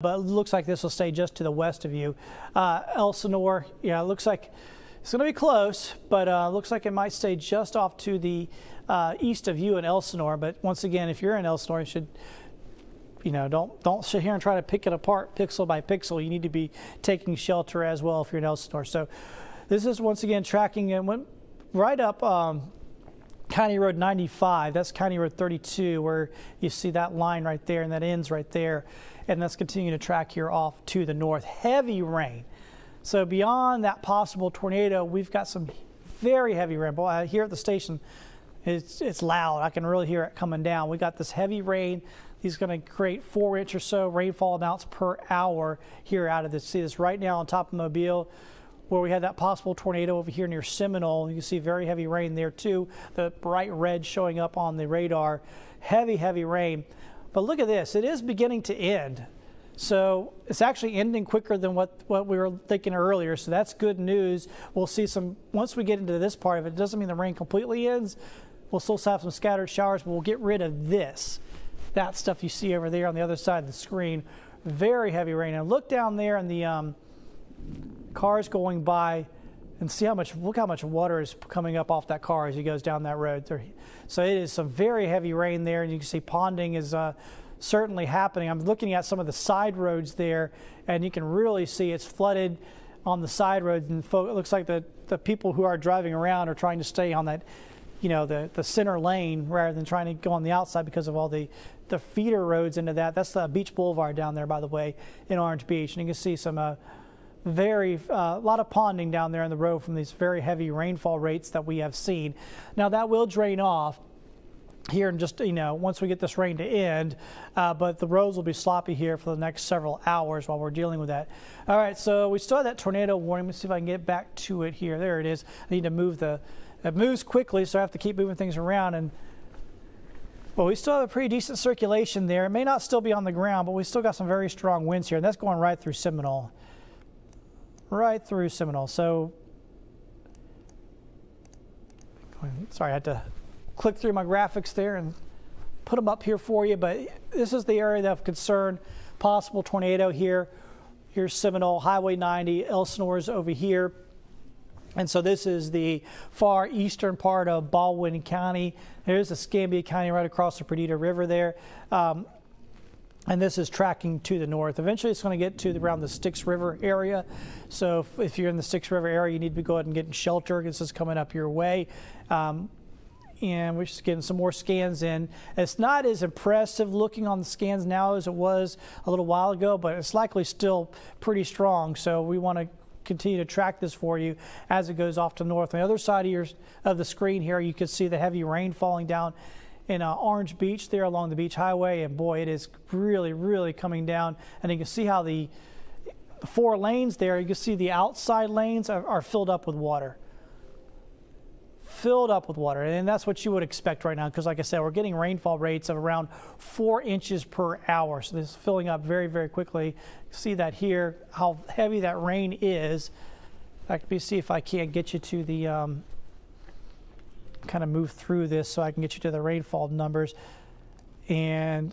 but it looks like this will stay just to the west of you. Elsinore, yeah, it looks like it's going to be close, but looks like it might stay just off to the east of you in Elsinore. But once again, if you're in Elsinore, you should, don't sit here and try to pick it apart pixel by pixel. You need to be taking shelter as well if you're in Elsinore. So this is once again tracking and went right up County Road 95. That's County Road 32, where you see that line right there, and that ends right there. And that's continuing to track here off to the north. Heavy rain. So beyond that possible tornado, we've got some very heavy rain. Boy, here at the station, it's loud. I can really hear it coming down. We got this heavy rain. He's going to create 4 inch or so rainfall amounts per hour here out of this. See this right now on top of Mobile, where we had that possible tornado over here near Seminole. You can see very heavy rain there too. The bright red showing up on the radar. Heavy, heavy rain. But look at this. It is beginning to end. So it's actually ending quicker than what we were thinking earlier. So that's good news. We'll see some, once we get into this part of it, it doesn't mean the rain completely ends. We'll still have some scattered showers, but we'll get rid of this. That stuff you see over there on the other side of the screen. Very heavy rain. And look down there in the cars going by and see look how much water is coming up off that car as he goes down that road. So it is some very heavy rain there, and you can see ponding is certainly happening. I'm looking at some of the side roads there, and you can really see it's flooded on the side roads, and it looks like the people who are driving around are trying to stay on that, the center lane rather than trying to go on the outside because of all the feeder roads into that. That's the Beach Boulevard down there, by the way, in Orange Beach, and you can see some a lot of ponding down there in the road from these very heavy rainfall rates that we have seen. Now that will drain off here in just, once we get this rain to end, but the roads will be sloppy here for the next several hours while we're dealing with that. All right, so we still have that tornado warning. Let's see if I can get back to it here. There it is. I need to move it moves quickly, so I have to keep moving things around. Well, we still have a pretty decent circulation there. It may not still be on the ground, but we still got some very strong winds here, and that's going right through Seminole. Right through Seminole. So, sorry, I had to click through my graphics there and put them up here for you, but this is the area of concern. Possible tornado here. Here's Seminole, Highway 90, Elsinore's over here. And so this is the far eastern part of Baldwin County. There's Escambia County right across the Perdita River there. And this is tracking to the north. Eventually it's going to get to around the Styx River area. So if you're in the Styx River area, you need to go ahead and get in shelter. This is coming up your way. And we're just getting some more scans in. It's not as impressive looking on the scans now as it was a little while ago, but it's likely still pretty strong. So we want to continue to track this for you as it goes off to the north. On the other side of the screen here, you can see the heavy rain falling down in Orange Beach there along the Beach Highway, and boy, it is really, really coming down. And you can see how the 4 lanes there, you can see the outside lanes are filled up with water. Filled up with water, and that's what you would expect right now, because like I said, we're getting rainfall rates of around 4 inches per hour. So this is filling up very, very quickly. See that here, how heavy that rain is. Let me see if I can't get you to the kind of move through this so I can get you to the rainfall numbers. And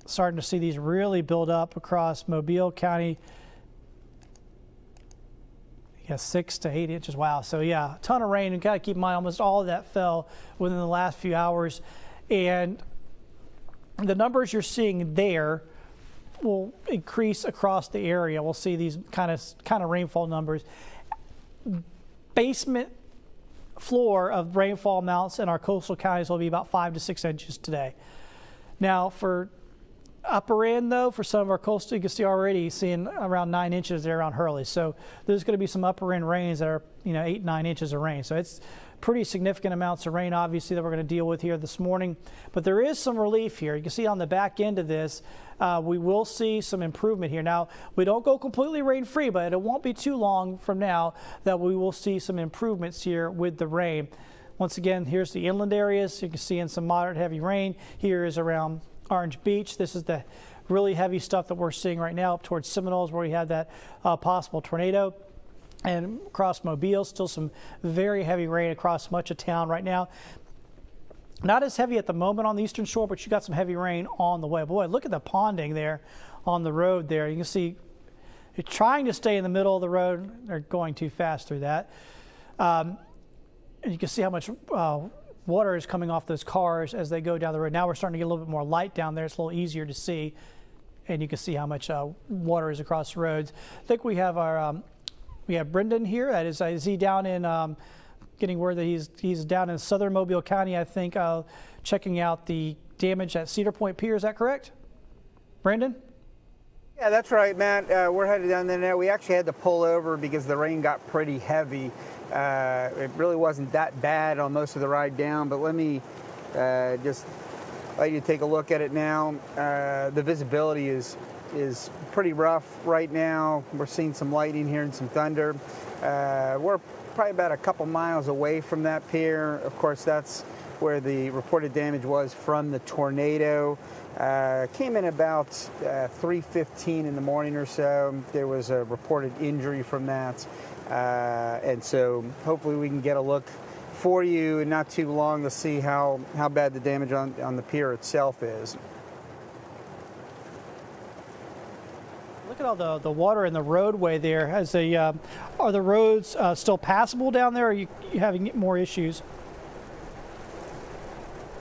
starting to see these really build up across Mobile County. Yeah, 6 to 8 inches. Wow. So yeah, a ton of rain, and got to keep in mind almost all of that fell within the last few hours. And the numbers you're seeing there will increase across the area. We'll see these kind of rainfall numbers. Basement floor of rainfall amounts in our coastal counties will be about 5 to 6 inches today. Now for upper end though, for some of our coastal, you can see already seeing around 9 inches there around Hurley. So there's going to be some upper end rains that are 8, 9 inches of rain. So it's pretty significant amounts of rain obviously that we're going to deal with here this morning. But there is some relief here. You can see on the back end of this, we will see some improvement here. Now we don't go completely rain free, but it won't be too long from now that we will see some improvements here with the rain. Once again, here's the inland areas. You can see in some moderate heavy rain. Here is around Orange Beach. This is the really heavy stuff that we're seeing right now up towards Seminoles, where we had that possible tornado. And across Mobile, still some very heavy rain across much of town right now. Not as heavy at the moment on the eastern shore, but you got some heavy rain on the way. Boy, look at the ponding there on the road there. You can see you're trying to stay in the middle of the road. They're going too fast through that. And you can see how much water is coming off those cars as they go down the road. Now we're starting to get a little bit more light down there. It's a little easier to see. And you can see how much water is across the roads. I think we have our we have Brendan here. That is he down in getting word that he's down in southern Mobile County, I think, checking out the damage at Cedar Point Pier. Is that correct, Brandon? Yeah, that's right, Matt. We're headed down there now. We actually had to pull over because the rain got pretty heavy. It really wasn't that bad on most of the ride down, but let me just let you take a look at it now. The visibility is pretty rough right now. We're seeing some lightning here and some thunder. We're probably about a couple miles away from that pier. Of course, that's where the reported damage was from the tornado. Came in about 3:15 in the morning or so. There was a reported injury from that. And so hopefully we can get a look for you in not too long to see how bad the damage on the pier itself is. Look at all the water in the roadway there. Are the roads still passable down there, or are you having more issues?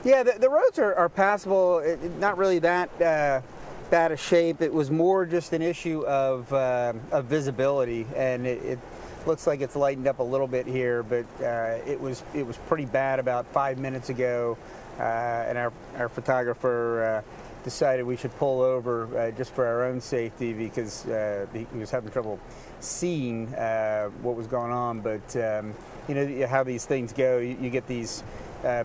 Yeah, the roads are passable. Not really that bad a shape. It was more just an issue of visibility, and it looks like it's lightened up a little bit here, but it was pretty bad about 5 minutes ago, and our photographer decided we should pull over just for our own safety because he was having trouble seeing what was going on. But you know how these things go. You get these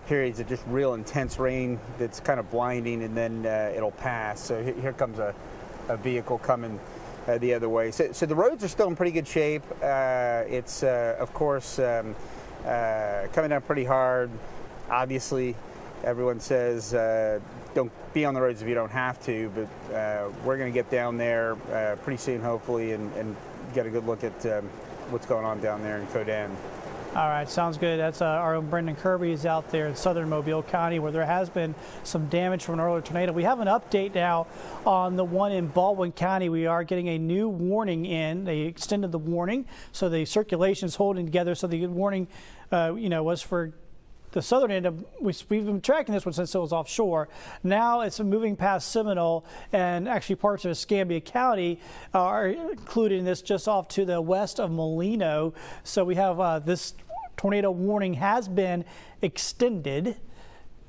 periods of just real intense rain that's kind of blinding, and then it'll pass. So here comes a vehicle coming the other way. So the roads are still in pretty good shape. It's of course coming down pretty hard. Obviously, everyone says don't be on the roads if you don't have to, but we're going to get down there pretty soon, hopefully, and get a good look at what's going on down there in Codan. All right, sounds good. That's our own Brendan Kirby is out there in southern Mobile County where there has been some damage from an earlier tornado. We have an update now on the one in Baldwin County. We are getting a new warning in. They extended the warning, so the circulation is holding together. So the warning, was for the southern end of, we've been tracking this one since it was offshore. Now it's moving past Seminole, and actually parts of Escambia County are included in this, just off to the west of Molino. So we have this tornado warning has been extended,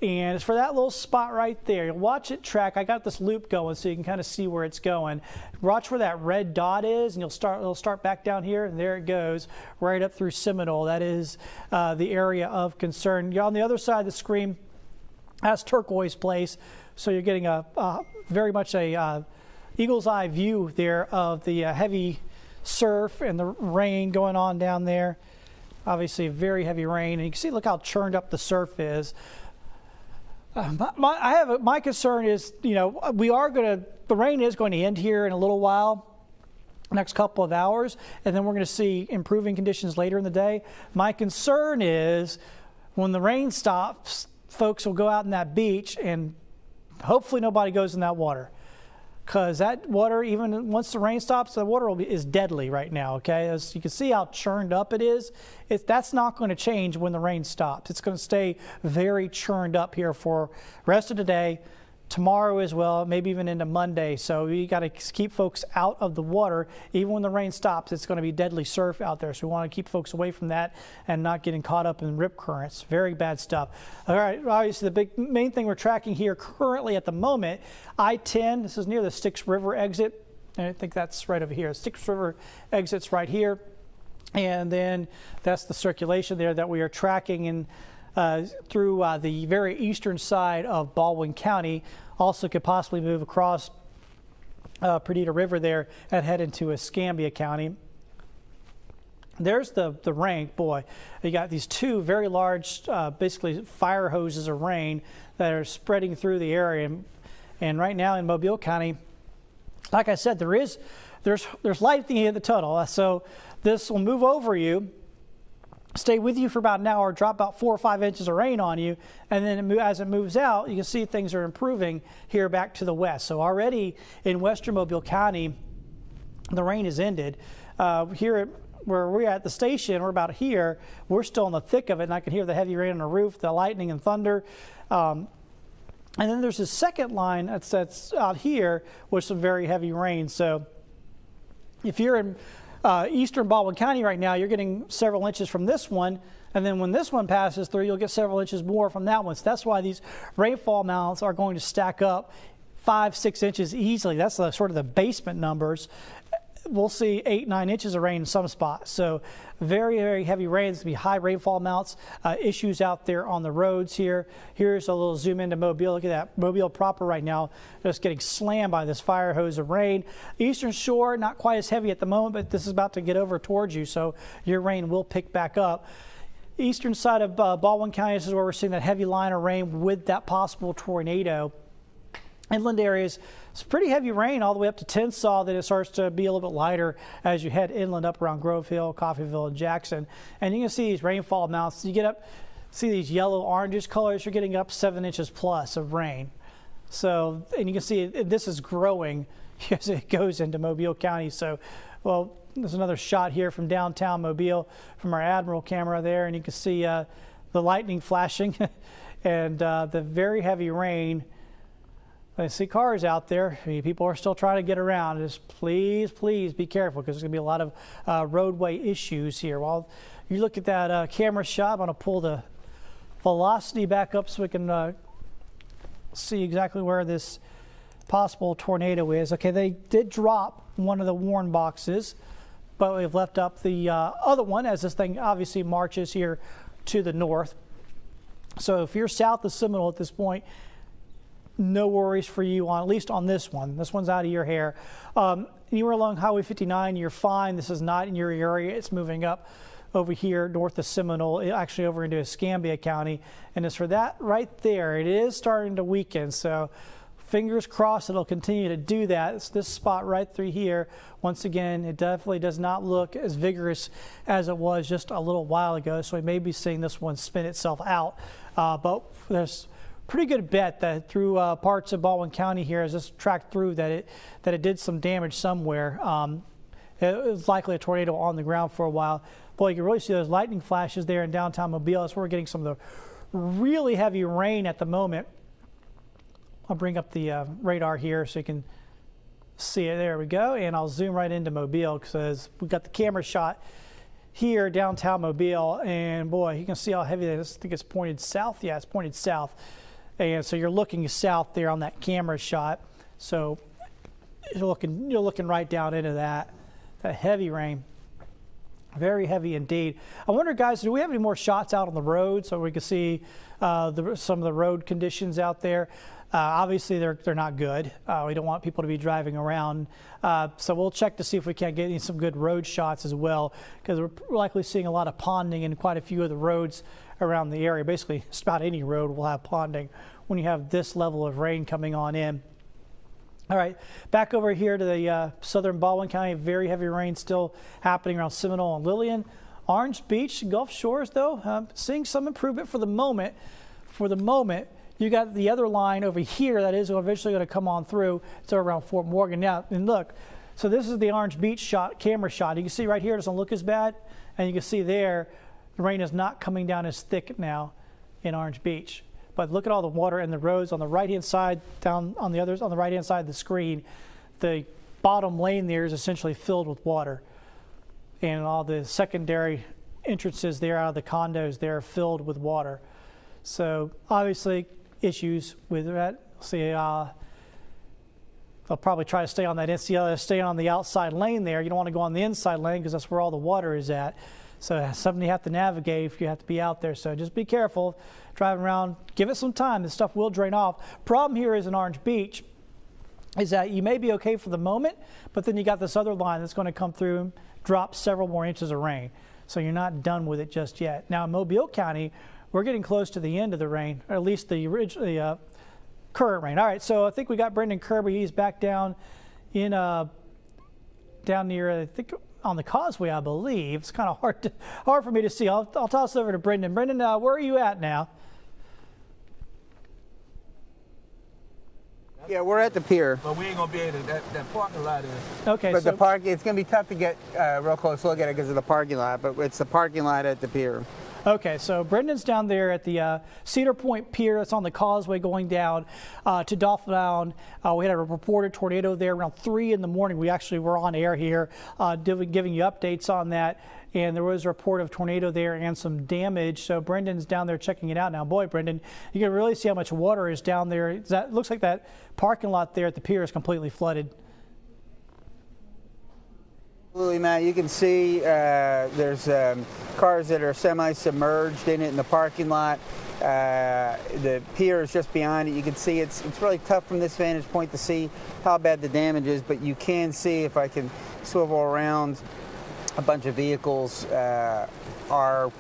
and it's for that little spot right there. You'll watch it track. I got this loop going so you can kind of see where it's going. Watch where that red dot is, and it'll start back down here, and there it goes right up through Seminole. That is the area of concern. You're on the other side of the screen. That's Turquoise Place, so you're getting a very much a eagle's eye view there of the heavy surf and the rain going on down there. Obviously, very heavy rain, and you can see, look how churned up the surf is. My concern is, the rain is going to end here in a little while, next couple of hours, and then we're going to see improving conditions later in the day. My concern is when the rain stops, folks will go out in that beach, and hopefully nobody goes in that water. Because that water, even once the rain stops, the water is deadly right now, okay? As you can see how churned up it is, that's not going to change when the rain stops. It's going to stay very churned up here for the rest of the day, tomorrow as well, maybe even into Monday. So you got to keep folks out of the water. Even when the rain stops, it's going to be deadly surf out there. So we want to keep folks away from that and not getting caught up in rip currents. Very bad stuff. All right, obviously the main thing we're tracking here currently at the moment, I-10, this is near the Styx River exit. And I think that's right over here. Styx River exit's right here. And then that's the circulation there that we are tracking in through the very eastern side of Baldwin County. Also could possibly move across Perdita River there and head into Escambia County. There's the rain. Boy, you got these two very large, basically fire hoses of rain that are spreading through the area. And right now in Mobile County, like I said, there's light at the end of the tunnel. So this will move over you. stay with you for about an hour, drop about 4 or 5 inches of rain on you, and then as it moves out, you can see things are improving here back to the west. So already in western Mobile County, the rain has ended. Here where we're at the station, we're about here, we're still in the thick of it, and I can hear the heavy rain on the roof, the lightning and thunder. And then there's a second line that's out here with some very heavy rain. So if you're in eastern Baldwin County right now, you're getting several inches from this one, and then when this one passes through, you'll get several inches more from that one. So that's why these rainfall amounts are going to stack up 5-6 inches easily. That's sort of the basement numbers. We'll see 8-9 inches of rain in some spots. So very, very heavy rain. It's going to be high rainfall amounts. Issues out there on the roads here. Here's a little zoom into Mobile. Look at that. Mobile proper right now just getting slammed by this fire hose of rain. Eastern Shore, not quite as heavy at the moment, but this is about to get over towards you, so your rain will pick back up. Eastern side of Baldwin County, this is where we're seeing that heavy line of rain with that possible tornado. Inland areas, it's pretty heavy rain all the way up to Tensas. Then it starts to be a little bit lighter as you head inland up around Grove Hill, Coffeyville, and Jackson. And you can see these rainfall amounts. You get up, see these yellow orangish colors. You're getting up 7 inches plus of rain. So, and you can see this is growing as it goes into Mobile County. So, well, there's another shot here from downtown Mobile from our Admiral camera there, and you can see the lightning flashing and the very heavy rain. I see cars out there. I mean, people are still trying to get around. Just please, please be careful, because there's going to be a lot of roadway issues here. While you look at that camera shot, I'm going to pull the velocity back up so we can see exactly where this possible tornado is. Okay, they did drop one of the warn boxes, but we've left up the other one as this thing obviously marches here to the north. So if you're south of Seminole at this point, no worries for you on, at least on this one. This one's out of your hair. Anywhere along Highway 59, you're fine. This is not in your area. It's moving up over here north of Seminole, actually over into Escambia County. And as for that right there, it is starting to weaken. So fingers crossed it'll continue to do that. It's this spot right through here. Once again, it definitely does not look as vigorous as it was just a little while ago. So we may be seeing this one spin itself out. But there's pretty good bet that through parts of Baldwin County here, as this tracked through, that it did some damage somewhere. It was likely a tornado on the ground for a while. Boy, you can really see those lightning flashes there in downtown Mobile. That's where we're getting some of the really heavy rain at the moment. I'll bring up the radar here so you can see it. There we go. And I'll zoom right into Mobile because we've got the camera shot here downtown Mobile. And boy, you can see how heavy that is. I think it's pointed south. Yeah, it's pointed south. And so you're looking south there on that camera shot. So you're looking right down into that heavy rain. Very heavy indeed. I wonder, guys, do we have any more shots out on the road so we can see some of the road conditions out there? Obviously, they're not good. We don't want people to be driving around. So we'll check to see if we can't get some good road shots as well, because we're likely seeing a lot of ponding in quite a few of the roads around the area. Basically, just about any road will have ponding when you have this level of rain coming on in. All right, back over here to the southern Baldwin County. Very heavy rain still happening around Seminole and Lillian. Orange Beach, Gulf Shores, though, seeing some improvement for the moment. For the moment, you got the other line over here that is eventually going to come on through. It's over around Fort Morgan. Now, and look, so this is the Orange Beach shot, camera shot. You can see right here it doesn't look as bad, and you can see there the rain is not coming down as thick now in Orange Beach. But look at all the water in the roads on the right-hand side, down on the others on the right-hand side of the screen. The bottom lane there is essentially filled with water, and all the secondary entrances there out of the condos there are filled with water. So obviously issues with that. See, they'll probably try to stay on that stay on the outside lane there. You don't want to go on the inside lane because that's where all the water is at. So that's something you have to navigate if you have to be out there. So just be careful driving around. Give it some time. This stuff will drain off. Problem here is in Orange Beach is that you may be okay for the moment, but then you got this other line that's going to come through and drop several more inches of rain. So you're not done with it just yet. Now in Mobile County, we're getting close to the end of the rain, or at least the current rain. All right, so I think we got Brendan Kirby. He's back down in down near, I think on the causeway, I believe. It's kind of hard for me to see. I'll toss it over to Brendan. Brendan, where are you at now? Yeah, we're at the pier. But we ain't gonna be able to, that parking lot is. Okay, But so the park, it's going to be tough to get a real close look at it because of the parking lot, but it's the parking lot at the pier. okay, so Brendan's down there at the Cedar Point Pier. That's on the causeway going down to Dolphin Island. We had a reported tornado there around 3 in the morning. We actually were on air here giving you updates on that. And there was a report of tornado there and some damage. So Brendan's down there checking it out now. Boy, Brendan, you can really see how much water is down there. That looks like that parking lot there at the pier is completely flooded. Absolutely, Matt. You can see there's cars that are semi-submerged in it in the parking lot. The pier is just behind it. You can see it's really tough from this vantage point to see how bad the damage is, but you can see, if I can swivel around, a bunch of vehicles are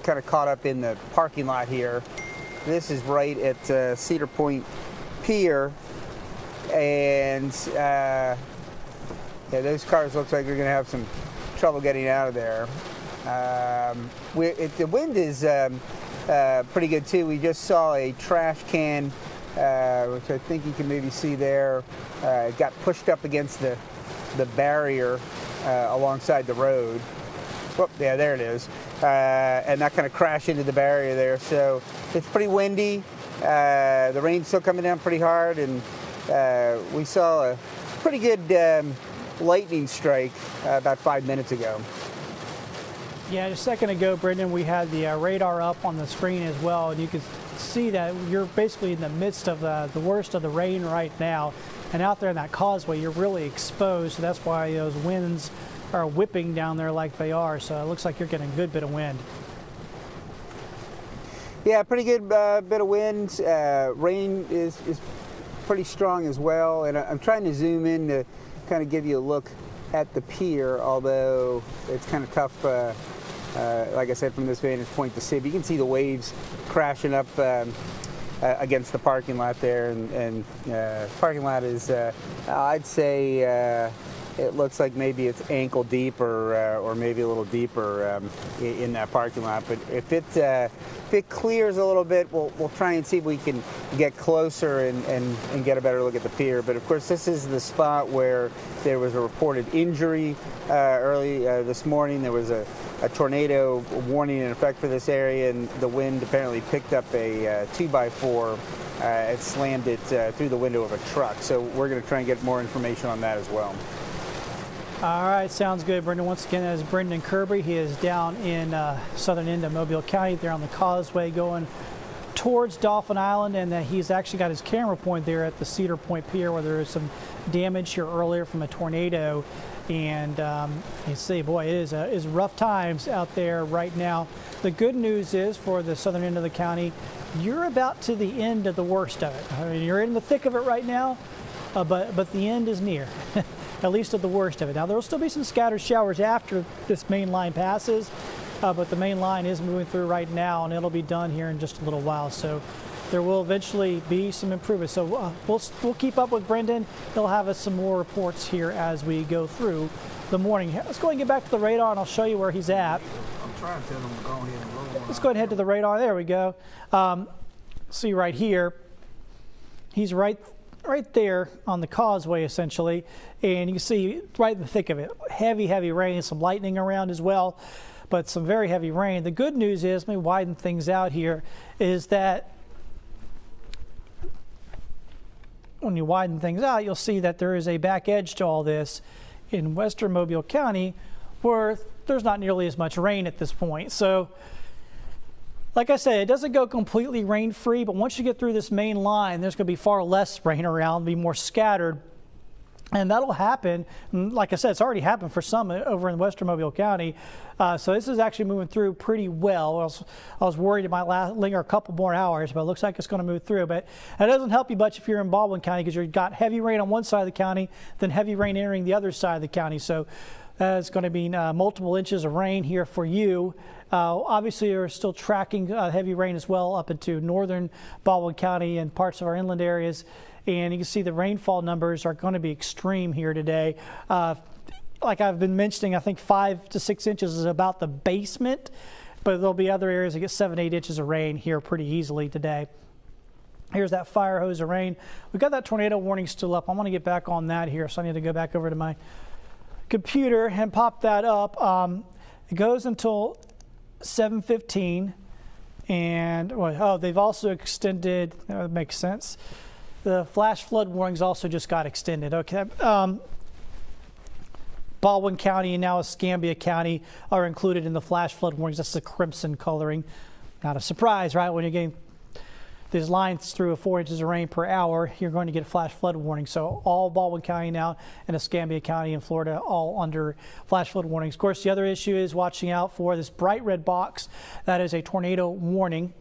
kind of caught up in the parking lot here. This is right at Cedar Point Pier, and yeah, those cars looks like they're going to have some trouble getting out of there. The wind is pretty good too. We just saw a trash can, which I think you can maybe see there. It got pushed up against the barrier alongside the road. Whoop, yeah, there it is. And that kind of crashed into the barrier there. So it's pretty windy. The rain's still coming down pretty hard, and we saw a pretty good lightning strike about 5 minutes ago. Yeah, just a second ago, Brendan, we had the radar up on the screen as well, and you can see that you're basically in the midst of the worst of the rain right now. And out there in that causeway, you're really exposed, so that's why those winds are whipping down there like they are. So it looks like you're getting a good bit of wind. Yeah, pretty good bit of wind. Rain is pretty strong as well, and I'm trying to zoom in to kind of give you a look at the pier, although it's kind of tough, like I said, from this vantage point to see. But you can see the waves crashing up against the parking lot there, and parking lot is, I'd say, it looks like maybe it's ankle deep or maybe a little deeper in that parking lot. But if it clears a little bit, we'll try and see if we can get closer and get a better look at the pier. But of course, this is the spot where there was a reported injury early this morning. There was a tornado warning in effect for this area, and the wind apparently picked up a 2x4. It slammed it through the window of a truck. So we're going to try and get more information on that as well. All right, sounds good, Brendan. Once again, that is Brendan Kirby. He is down in southern end of Mobile County. They're on the causeway going towards Dolphin Island, and he's actually got his camera point there at the Cedar Point Pier, where there was some damage here earlier from a tornado. And you see, boy, it is rough times out there right now. The good news is, for the southern end of the county, you're about to the end of the worst of it. I mean, you're in the thick of it right now, but the end is near. At least of the worst of it. Now, there will still be some scattered showers after this main line passes, but the main line is moving through right now, and it'll be done here in just a little while. So there will eventually be some improvement. So we'll keep up with Brendan. He'll have us some more reports here as we go through the morning. Let's go and get back to the radar, and I'll show you where he's at. I'm trying to tell him to go ahead and roll on. Let's go ahead and head to the radar. There we go. See right here, he's right there on the causeway, essentially, and you can see right in the thick of it, heavy rain, some lightning around as well, but some very heavy rain. The good news is, let me widen things out here, is that when you widen things out, you'll see that there is a back edge to all this in western Mobile County, where there's not nearly as much rain at this point. So like I said, it doesn't go completely rain-free, but once you get through this main line, there's going to be far less rain around, be more scattered. And that'll happen. And like I said, it's already happened for some over in western Mobile County. So this is actually moving through pretty well. I was worried it might linger a couple more hours, but it looks like it's going to move through. But it doesn't help you much if you're in Baldwin County, because you've got heavy rain on one side of the county, then heavy rain entering the other side of the county. So it's going to be multiple inches of rain here for you. Obviously, you're still tracking heavy rain as well up into northern Baldwin County and parts of our inland areas. And you can see the rainfall numbers are going to be extreme here today. like I've been mentioning, I think 5 to 6 inches is about the basement, but there'll be other areas that get 7, 8 inches of rain here pretty easily today. Here's that fire hose of rain. We've got that tornado warning still up. I want to get back on that here, so I need to go back over to my computer and pop that up. It goes until 7:15, and they've also extended. That makes sense. The flash flood warnings also just got extended. Okay. Baldwin County and now Escambia County are included in the flash flood warnings. That's the crimson coloring. Not a surprise, right? When you're getting these lines through 4 inches of rain per hour, you're going to get a flash flood warning. So all Baldwin County now and Escambia County in Florida all under flash flood warnings. Of course, the other issue is watching out for this bright red box. That is a tornado warning.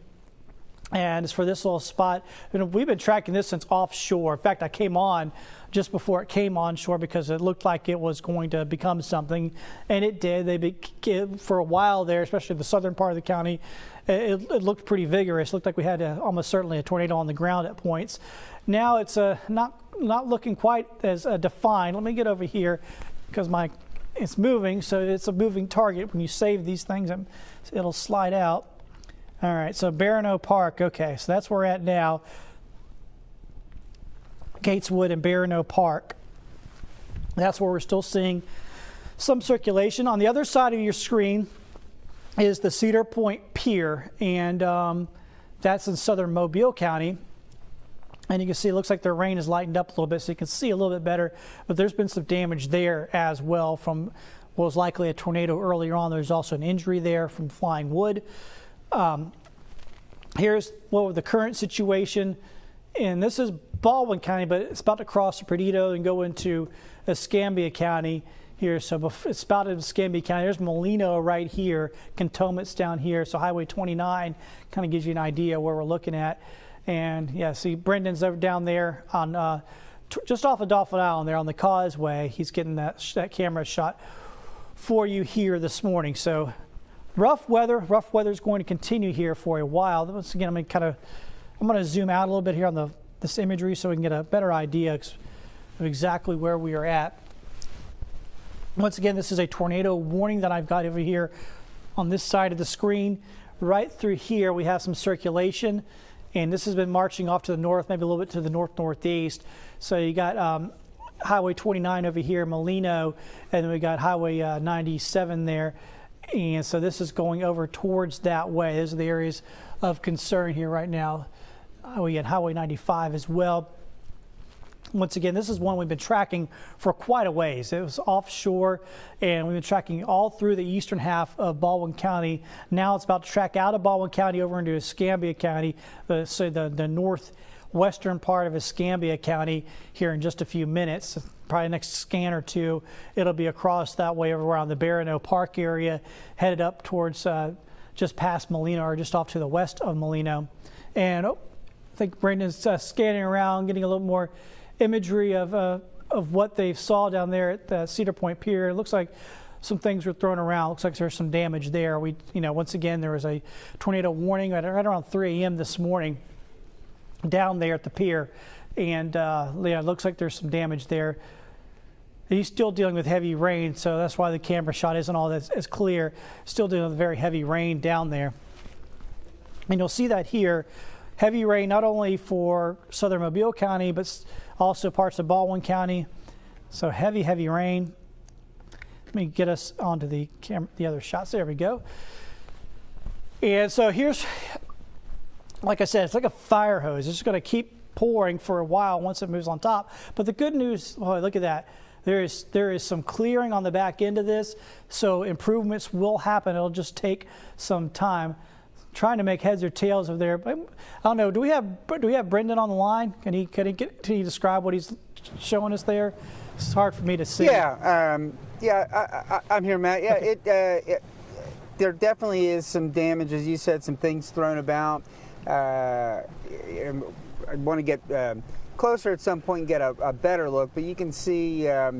And it's for this little spot. We've been tracking this since offshore. In fact, I came on just before it came onshore because it looked like it was going to become something, and it did. For a while there, especially the southern part of the county, it looked pretty vigorous. It looked like we had almost certainly a tornado on the ground at points. Now it's not looking quite as defined. Let me get over here because it's moving, so it's a moving target. When you save these things, it'll slide out. All right, so Barano Park. Okay, so that's where we're at now. Gateswood and Barano Park. That's where we're still seeing some circulation. On the other side of your screen is the Cedar Point Pier, and that's in southern Mobile County. And you can see it looks like the rain has lightened up a little bit, so you can see a little bit better. But there's been some damage there as well from what was likely a tornado earlier on. There's also an injury there from flying wood. Here's the current situation, and this is Baldwin County, but it's about to cross the Perdido and go into Escambia County here. So it's about in Escambia County. There's Molino right here, Cantonment's down here. So Highway 29 kind of gives you an idea where we're looking at. And yeah, see Brendan's over down there on just off of Dolphin Island there on the causeway. He's getting that camera shot for you here this morning. So rough weather is going to continue here for a while. Once again, I'm going to zoom out a little bit here on this imagery so we can get a better idea of exactly where we are at. Once again, this is a tornado warning that I've got over here on this side of the screen. Right through here, we have some circulation, and this has been marching off to the north, maybe a little bit to the north-northeast. So you got Highway 29 over here, Molino, and then we got Highway 97 there. And so this is going over towards that way. Those are the areas of concern here right now. We had Highway 95 as well. Once again, this is one we've been tracking for quite a ways. It was offshore, and we've been tracking all through the eastern half of Baldwin County. Now it's about to track out of Baldwin County over into Escambia County, so the northwestern part of Escambia County here in just a few minutes. Probably next scan or two, it'll be across that way over around the Barano Park area, headed up towards just past Molino or just off to the west of Molino. And I think Brendan's scanning around, getting a little more imagery of what they saw down there at the Cedar Point Pier. It looks like some things were thrown around. Looks like there's some damage there. Once again, there was a tornado warning right around 3 a.m. this morning down there at the pier. And it looks like there's some damage there. He's still dealing with heavy rain, so that's why the camera shot isn't all as clear. Still dealing with very heavy rain down there. And you'll see that here. Heavy rain not only for southern Mobile County, but also parts of Baldwin County. So heavy rain. Let me get us onto the other shots. There we go. And so here's, like I said, it's like a fire hose. It's just going to keep pouring for a while once it moves on top. But the good news, look at that. There is some clearing on the back end of this, so improvements will happen. It'll just take some time. Trying to make heads or tails of there. But I don't know. Do we have Brendan on the line? Can he describe what he's showing us there? It's hard for me to see. Yeah, I'm here, Matt. Yeah, there definitely is some damage, as you said, some things thrown about. I want to get closer at some point and get a better look, but you can see that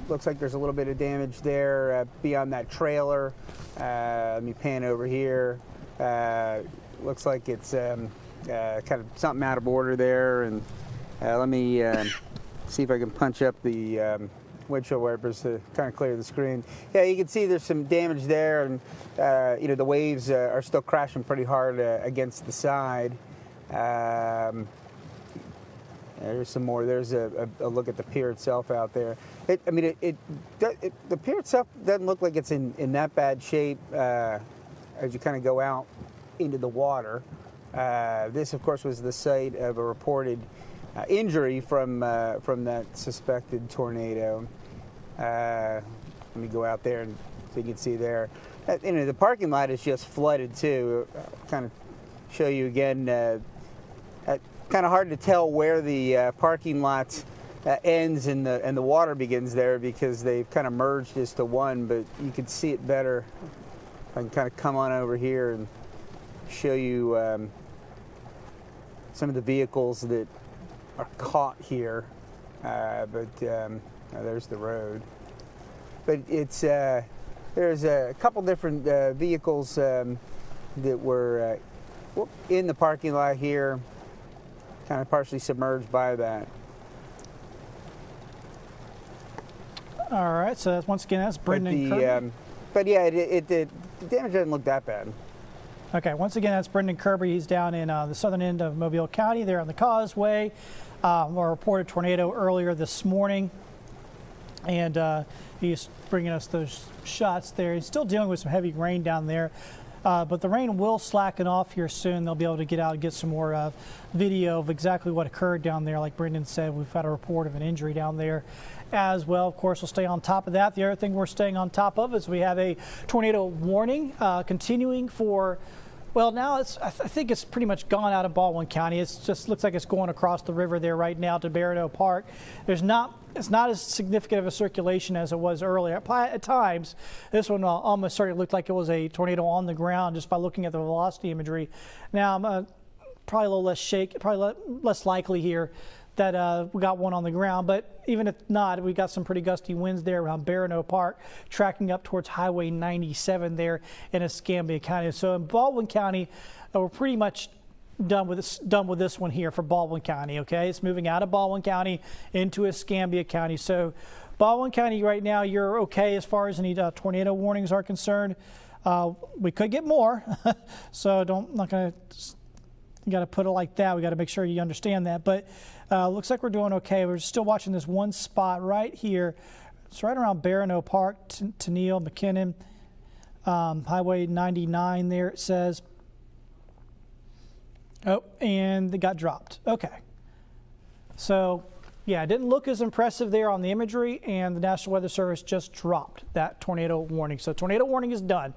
looks like there's a little bit of damage there beyond that trailer. Let me pan over here. Looks like it's kind of something out of order there, and let me see if I can punch up the windshield wipers to kind of clear the screen. Yeah, you can see there's some damage there, and you know, the waves are still crashing pretty hard against the side. There's some more. There's a look at the pier itself out there. The pier itself doesn't look like it's in that bad shape as you kind of go out into the water. This, of course, was the site of a reported injury from that suspected tornado. Let me go out there and so you can see there. You know, the parking lot is just flooded too. Kind of show you again. Kind of hard to tell where the parking lot ends and the water begins there because they've kind of merged as to one, but you can see it better. I can kind of come on over here and show you some of the vehicles that are caught here, there's the road. But it's there's a couple different vehicles that were in the parking lot here, kind of partially submerged by that. All right, so that's, once again, that's Brendan Kirby. But yeah, the damage doesn't look that bad. Okay, once again, that's Brendan Kirby. He's down in the southern end of Mobile County there on the causeway. A reported tornado earlier this morning, and he's bringing us those shots there. He's still dealing with some heavy rain down there, but the rain will slacken off here soon. They'll be able to get out and get some more video of exactly what occurred down there. Like Brendan said, we've had a report of an injury down there as well. Of course, we'll stay on top of that. The other thing we're staying on top of is we have a tornado warning continuing for, well, now I think it's pretty much gone out of Baldwin County. It just looks like it's going across the river there right now to Barano Park. It's not as significant of a circulation as it was earlier. At times, this one almost certainly looked like it was a tornado on the ground just by looking at the velocity imagery. Now, probably a little less less likely here that we got one on the ground, but even if not, we got some pretty gusty winds there around Barano Park, tracking up towards Highway 97 there in Escambia County. So in Baldwin County, we're pretty much done with this one here for Baldwin County. Okay, it's moving out of Baldwin County into Escambia County. So Baldwin County right now, you're okay as far as any tornado warnings are concerned. We could get more, so not gonna. You got to put it like that. We got to make sure you understand that. But looks like we're doing okay. We're still watching this one spot right here. It's right around Barano Park, Tennille, McKinnon, Highway 99 there it says. Oh, and it got dropped. Okay. So, yeah, it didn't look as impressive there on the imagery, and the National Weather Service just dropped that tornado warning. So tornado warning is done.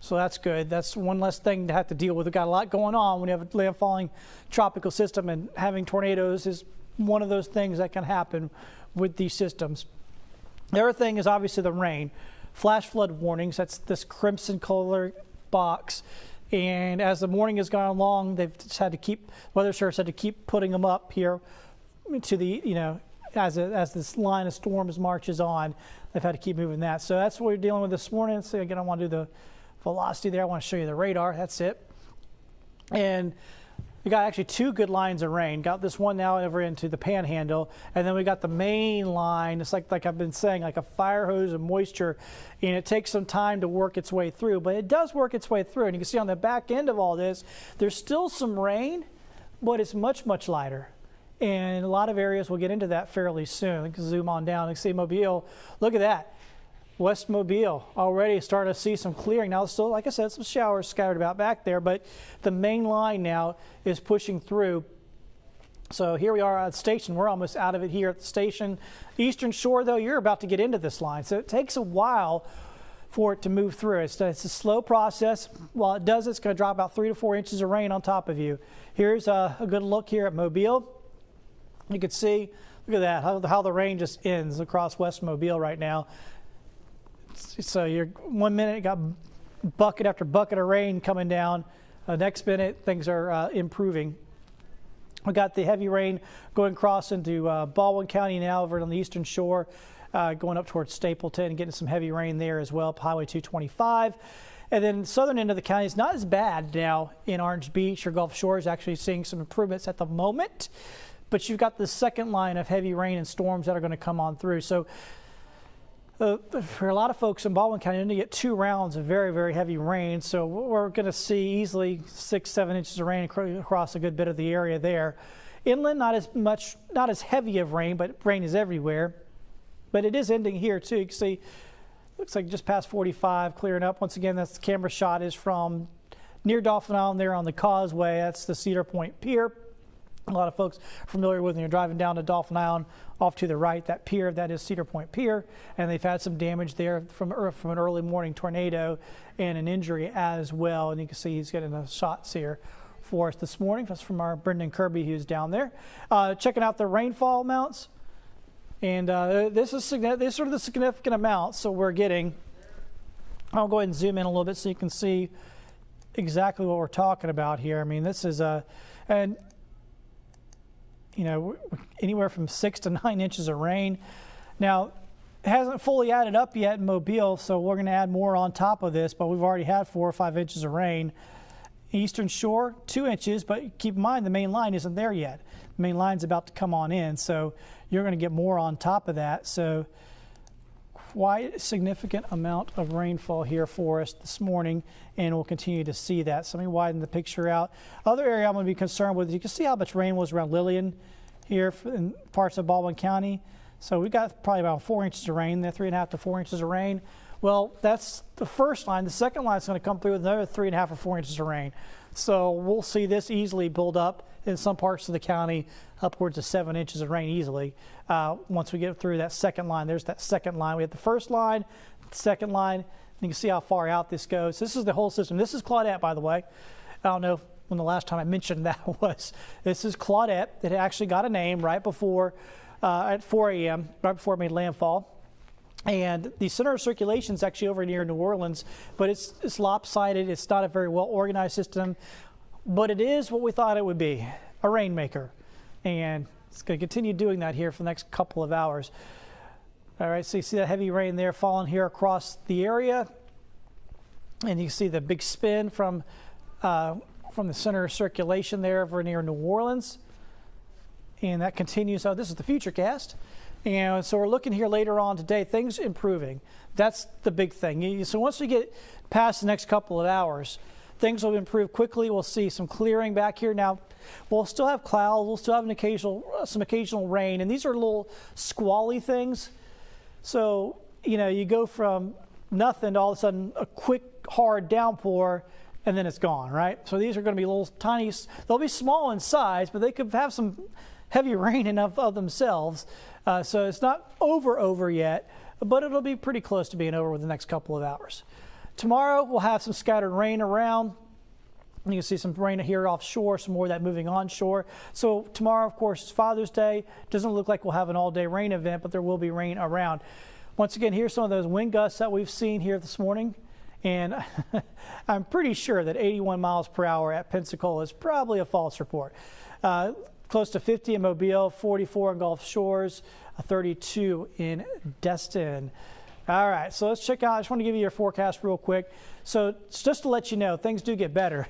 So that's good. That's one less thing to have to deal with. We've got a lot going on when you have a landfalling tropical system, and having tornadoes is one of those things that can happen with these systems. The other thing is obviously the rain. Flash flood warnings, that's this crimson color box. And as the morning has gone along, they've just had to keep, Weather Service had to keep putting them up here to the, as this line of storms marches on, they've had to keep moving that. So that's what we're dealing with this morning. So again, I want to do the velocity there. I want to show you the radar. That's it. And we got actually two good lines of rain. Got this one now over into the Panhandle, and then we got the main line. It's like I've been saying, like a fire hose of moisture, and it takes some time to work its way through, but it does work its way through. And you can see on the back end of all this, there's still some rain, but it's much, much lighter. And a lot of areas, we'll get into that fairly soon. We can zoom on down and see Mobile. Look at that. West Mobile already starting to see some clearing. Now, still, like I said, some showers scattered about back there, but the main line now is pushing through. So here we are at the station. We're almost out of it here at the station. Eastern Shore, though, you're about to get into this line. So it takes a while for it to move through. It's a slow process. While it does, it's going to drop about 3 to 4 inches of rain on top of you. Here's a good look here at Mobile. You can see, look at that, how the rain just ends across West Mobile right now. So you're 1 minute, you got bucket after bucket of rain coming down. Next minute, things are improving. We got the heavy rain going across into Baldwin County now over on the Eastern Shore, going up towards Stapleton and getting some heavy rain there as well, Highway 225. And then the southern end of the county is not as bad now in Orange Beach or Gulf Shores, actually seeing some improvements at the moment. But you've got the second line of heavy rain and storms that are going to come on through. So for a lot of folks in Baldwin County, you're going to get 2 rounds of very, very heavy rain. So we're going to see easily 6-7 inches of rain across a good bit of the area there. Inland, not as heavy of rain, but rain is everywhere. But it is ending here too. You can see, looks like just past 45, clearing up. Once again, that's the camera shot is from near Dolphin Island there on the causeway. That's the Cedar Point Pier. A lot of folks are familiar with when you're driving down to Dolphin Island off to the right, that pier, that is Cedar Point Pier, and they've had some damage there from an early morning tornado and an injury as well. And you can see he's getting the shots here for us this morning. That's from our Brendan Kirby, who's down there. Checking out the rainfall amounts, and this is sort of the significant amounts. So we're getting, I'll go ahead and zoom in a little bit so you can see exactly what we're talking about here. I mean, this is and you know, anywhere from 6 to 9 inches of rain. Now, it hasn't fully added up yet in Mobile, so we're going to add more on top of this, but we've already had 4 or 5 inches of rain. Eastern Shore, 2 inches, but keep in mind the main line isn't there yet. The main line's about to come on in, so you're going to get more on top of that. So quite a significant amount of rainfall here for us this morning, and we'll continue to see that. So let me widen the picture out. Other area I'm going to be concerned with, you can see how much rain was around Lillian here in parts of Baldwin County. So we got probably about 4 inches of rain there, 3.5 to 4 inches of rain. Well, that's the first line. The second line is going to come through with another 3.5 or 4 inches of rain. So we'll see this easily build up in some parts of the county, upwards of 7 inches of rain easily. Once we get through that second line, there's that second line. We have the first line, the second line. You can see how far out this goes. This is the whole system. This is Claudette, by the way. I don't know when the last time I mentioned that was. This is Claudette. It actually got a name right before, at 4 a.m., right before it made landfall. And the center of circulation is actually over near New Orleans, but it's lopsided. It's not a very well organized system, but it is what we thought it would be, a rainmaker. And it's going to continue doing that here for the next couple of hours. All right, so you see that heavy rain there falling here across the area. And you see the big spin from the center of circulation there over near New Orleans. And that continues. Oh, this is the futurecast. And so we're looking here later on today, things improving. That's the big thing. So once we get past the next couple of hours, things will improve quickly. We'll see some clearing back here. Now, we'll still have clouds. We'll still have some occasional rain. And these are little squally things. So, you know, you go from nothing to all of a sudden a quick, hard downpour, and then it's gone, right? So these are going to be little tiny, they'll be small in size, but they could have some heavy rain enough of themselves. So it's not over yet, but it'll be pretty close to being over within the next couple of hours. Tomorrow, we'll have some scattered rain around. You can see some rain here offshore, some more of that moving onshore. So tomorrow, of course, is Father's Day. Doesn't look like we'll have an all-day rain event, but there will be rain around. Once again, here's some of those wind gusts that we've seen here this morning. And I'm pretty sure that 81 miles per hour at Pensacola is probably a false report. Close to 50 in Mobile, 44 in Gulf Shores, 32 in Destin. All right, so let's check out. I just want to give you your forecast real quick. So just to let you know, things do get better.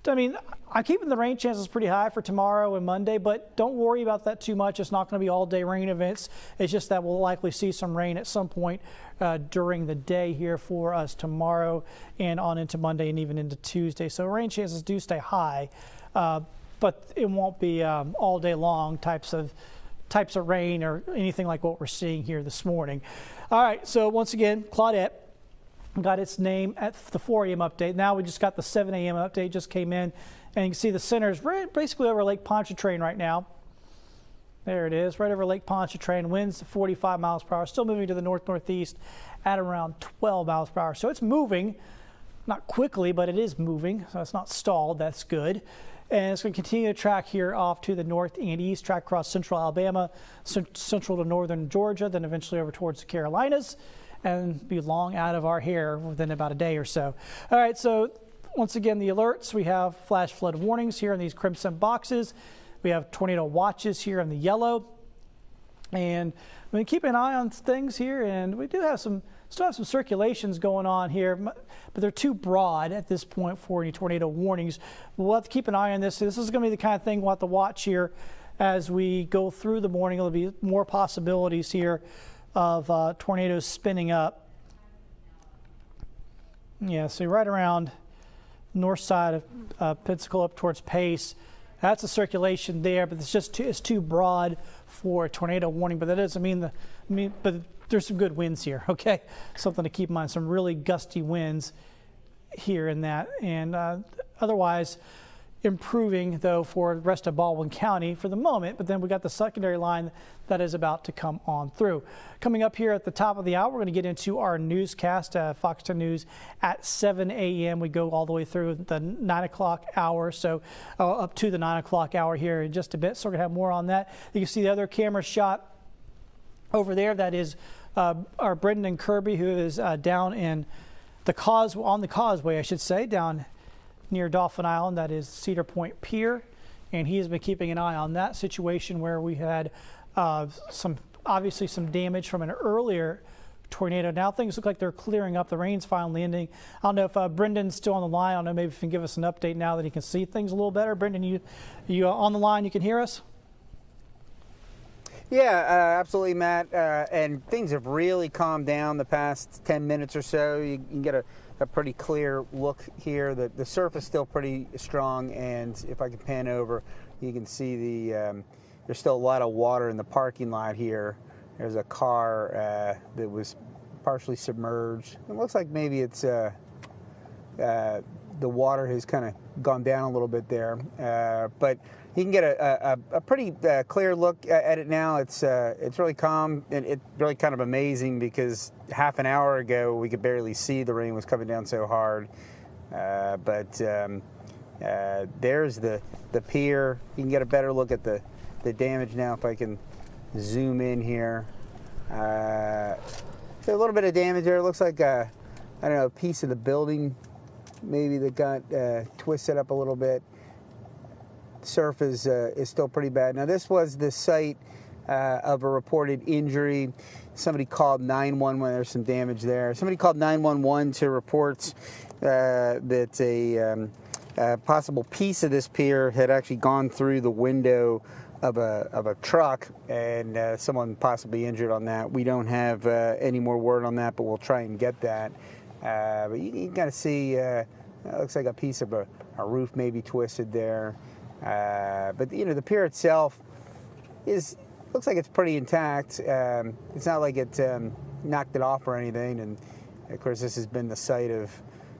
I mean, I'm keeping the rain chances pretty high for tomorrow and Monday, but don't worry about that too much. It's not going to be all-day rain events. It's just that we'll likely see some rain at some point during the day here for us tomorrow and on into Monday and even into Tuesday. So rain chances do stay high, but it won't be all day long types of rain or anything like what we're seeing here this morning. All right, so once again, Claudette got its name at the 4 a.m. update. Now we just got the 7 a.m. update, just came in. And you can see the center is right basically over Lake Pontchartrain right now. There it is, right over Lake Pontchartrain. Winds 45 miles per hour, still moving to the north-northeast at around 12 miles per hour. So it's moving, not quickly, but it is moving. So it's not stalled, that's good. And it's going to continue to track here off to the north and east, track across central Alabama, central to northern Georgia, then eventually over towards the Carolinas, and be long out of our hair within about a day or so. All right, so once again, the alerts, we have flash flood warnings here in these crimson boxes. We have tornado watches here in the yellow. And I'm going to keep an eye on things here, and we do have still have some circulations going on here, but they're too broad at this point for any tornado warnings. We'll have to keep an eye on this. This is going to be the kind of thing we'll have to watch here as we go through the morning. There'll be more possibilities here of tornadoes spinning up. Yeah, so right around north side of Pensacola up towards Pace. That's a circulation there, but it's too broad for a tornado warning. But that doesn't mean but there's some good winds here. Okay, something to keep in mind. Some really gusty winds here in that, and otherwise improving though for the rest of Baldwin County for the moment. But then we got the secondary line that is about to come on through. Coming up here at the top of the hour, we're going to get into our newscast, Fox 10 News at 7 a.m. We go all the way through the 9 o'clock hour, so up to the 9 o'clock hour here in just a bit. So we're going to have more on that. You can see the other camera shot over there. That is our Brendan Kirby, who is down in on the causeway, I should say, down near Dauphin Island. That is Cedar Point Pier, and he has been keeping an eye on that situation where we had obviously some damage from an earlier tornado. Now things look like they're clearing up. The rain's finally ending. I don't know if Brendan's still on the line. I don't know, maybe if you can give us an update now that he can see things a little better. Brendan, you on the line? You can hear us? Yeah, absolutely, Matt. And things have really calmed down the past 10 minutes or so. You can get a pretty clear look here. The surface still pretty strong, and if I can pan over, you can see there's still a lot of water in the parking lot here. There's a car that was partially submerged. It looks like maybe it's the water has kind of gone down a little bit there, but you can get a pretty clear look at it now. It's really calm, and it's really kind of amazing because half an hour ago we could barely see the rain was coming down so hard. But there's the pier. You can get a better look at the damage now if I can zoom in here. So a little bit of damage there. It looks like I don't know, a piece of the building maybe that got twisted up a little bit. Surf is still pretty bad. Now this was the site of a reported injury. Somebody called 911. There's some damage there. Somebody called 911 to report that a possible piece of this pier had actually gone through the window of a truck, and someone possibly injured on that. We don't have any more word on that, but we'll try and get that. But you can kind of see it looks like a piece of a roof maybe twisted there. But the pier itself looks like it's pretty intact. It's not like it knocked it off or anything. And of course, this has been the site of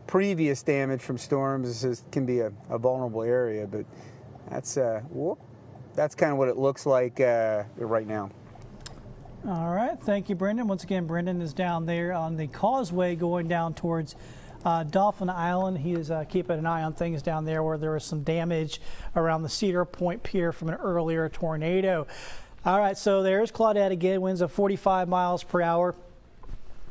previous damage from storms. This can be a vulnerable area, but that's kind of what it looks like right now. All right, thank you, Brendan. Once again, Brendan is down there on the causeway going down towards Dauphin Island. He is keeping an eye on things down there where there was some damage around the Cedar Point Pier from an earlier tornado. All right, so there's Claudette again, winds of 45 miles per hour.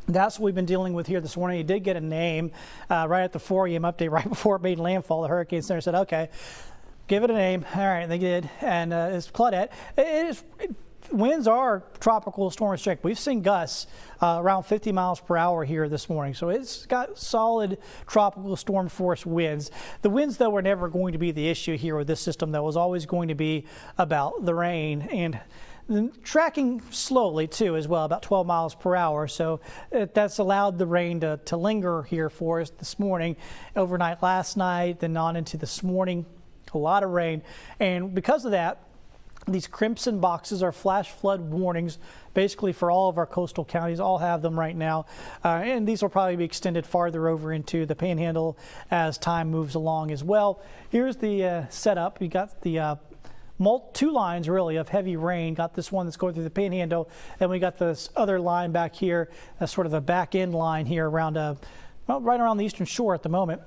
That's what we've been dealing with here this morning. He did get a name right at the 4 a.m. update, right before it made landfall. The Hurricane Center said, okay, give it a name. All right, they did, and it's Claudette. Winds are tropical storm strength. We've seen gusts around 50 miles per hour here this morning, so it's got solid tropical storm force winds. The winds, though, were never going to be the issue here with this system. That was always going to be about the rain, and tracking slowly too as well, about 12 miles per hour. So that's allowed the rain to linger here for us this morning, overnight last night, then on into this morning. A lot of rain, and because of that, these crimson boxes are flash flood warnings basically for all of our coastal counties. All have them right now, and these will probably be extended farther over into the Panhandle as time moves along as well. Here's the setup. We got the two lines really of heavy rain. Got this one that's going through the Panhandle, and we got this other line back here, sort of the back end line here around right around the eastern shore at the moment.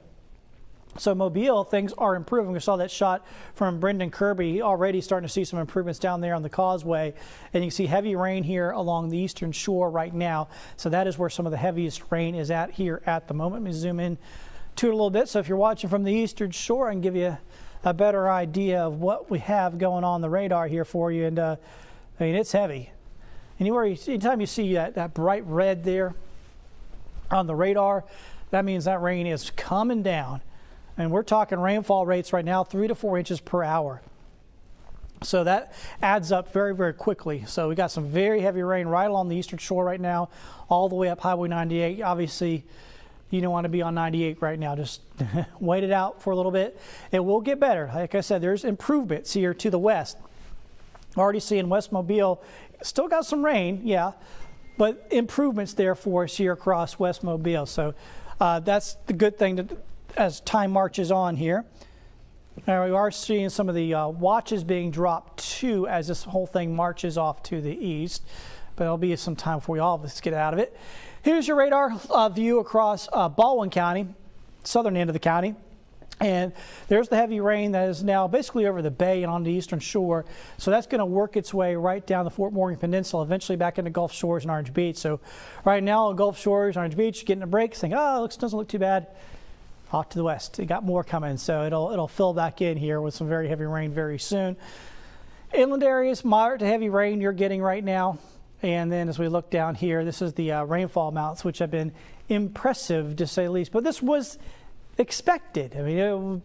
So Mobile, things are improving. We saw that shot from Brendan Kirby, already starting to see some improvements down there on the causeway. And you can see heavy rain here along the eastern shore right now. So that is where some of the heaviest rain is at here at the moment. Let me zoom in to it a little bit. So if you're watching from the eastern shore, I can give you a better idea of what we have going on the radar here for you. And I mean, it's heavy. Anytime you see that bright red there on the radar, that means that rain is coming down. And we're talking rainfall rates right now, 3 to 4 inches per hour. So that adds up very, very quickly. So we got some very heavy rain right along the eastern shore right now, all the way up Highway 98. Obviously, you don't want to be on 98 right now. Just wait it out for a little bit. It will get better. Like I said, there's improvements here to the west. Already seeing West Mobile, still got some rain, yeah, but improvements there for us here across West Mobile. So that's the good thing as time marches on here. Now we are seeing some of the watches being dropped too as this whole thing marches off to the east, but it'll be some time before we all of us get out of it. Here's your radar view across Baldwin County, southern end of the county. And there's the heavy rain that is now basically over the bay and on the eastern shore. So that's going to work its way right down the Fort Morgan Peninsula, eventually back into Gulf Shores and Orange Beach. So right now, Gulf Shores, Orange Beach, getting a break, saying, oh, it doesn't look too bad. Off to the west, it got more coming, so it'll fill back in here with some very heavy rain very soon. Inland areas, moderate to heavy rain you're getting right now. And then as we look down here, this is the rainfall amounts, which have been impressive to say the least. But this was expected. I mean,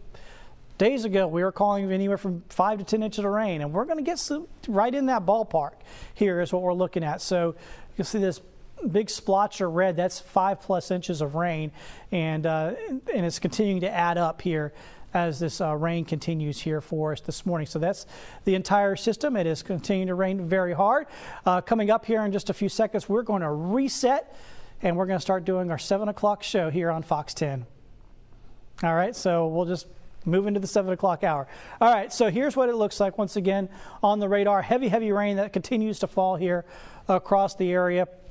days ago we were calling anywhere from 5 to 10 inches of rain, and we're going to get some right in that ballpark here is what we're looking at. So you'll see this big splotch of red, that's 5+ inches of rain, and it's continuing to add up here as this rain continues here for us this morning. So that's the entire system. It is continuing to rain very hard. Coming up here in just a few seconds, we're going to reset, and we're going to start doing our 7 o'clock show here on Fox 10. All right, so we'll just move into the 7 o'clock hour. All right, so here's what it looks like once again on the radar. Heavy, heavy rain that continues to fall here across the area.